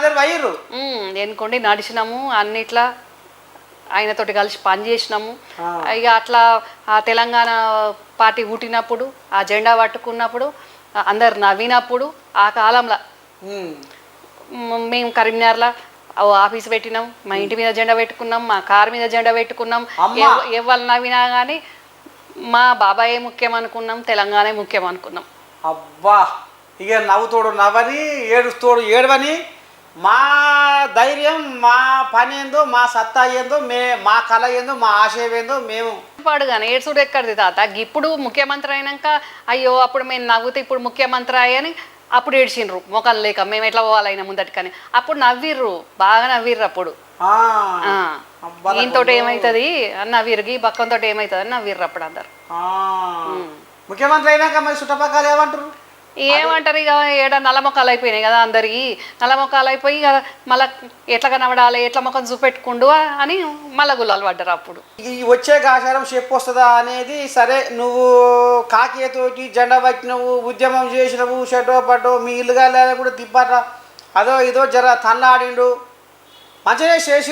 అందరు వైర్రు ఎన్నుకోండి నడిచినాము అన్నిట్లా ఆయనతోటి కలిసి పని చేసినాము. ఇక అట్లా ఆ తెలంగాణ పార్టీ పుట్టినప్పుడు ఆ జెండా పట్టుకున్నప్పుడు అందరు నవ్వినప్పుడు ఆ కాలంలో మేము కరీంనగర్లో ఆఫీస్ పెట్టినాం, మా ఇంటి మీద జెండా పెట్టుకున్నాం, మా కారు మీద జెండా పెట్టుకున్నాం. ఎవరు నవ్వినా కానీ మా బాబాయే ముఖ్యం అనుకున్నాం, తెలంగాణ ముఖ్యం అనుకున్నాం. అబ్బా ఇక నవ్వుతోడు నవ్వని ఏడుస్తోడు ఏడవని మా ధైర్యం మా పని ఏందో మా సత్తా ఏందో మా కళ ఏందో మా ఆశయం ఏందో మేము పాడుగానే ఏడ్చుడు ఎక్కడిది తాత. ఇప్పుడు ముఖ్యమంత్రి అయినాక అయ్యో అప్పుడు మేము నవ్వుతే ఇప్పుడు ముఖ్యమంత్రి అయ్యని అప్పుడు ఏడ్చిండ్రు మొక్కలు లేక మేము ఎట్లా పోవాలైనా ముందటి కానీ అప్పుడు నవ్విర్రు బాగా నవ్విర్రు. అప్పుడు ఈయనతో ఏమవుతుంది అని నవ్విరు, ఈ బక్కంతో ఏమవుతుంది అని నవ్విర్రు అప్పుడు అందరు. ముఖ్యమంత్రి అయినాక మరి చుట్టుపక్కల ఏమంటారు ఏమంటారు ఇక ఏడ నల్లమొక్కలు అయిపోయినాయి కదా అందరికి. నల్లమొక్కలు అయిపోయి కదా మళ్ళీ ఎట్లా కనబడాలి ఎట్లా మొక్కను చూపెట్టుకుండు అని మళ్ళా గుల్లాలు పడ్డారు. అప్పుడు ఈ వచ్చే ఆచారం చెప్పు వస్తుందా అనేది సరే. నువ్వు కాకితోటి జెండా పట్టినవు ఉద్యమం చేసినవు షెడ్డో పడ్డో మీ ఇల్లుగా కూడా తిప్పారా అదో ఇదో జర తన్లాడిండు మంచిగా చేసి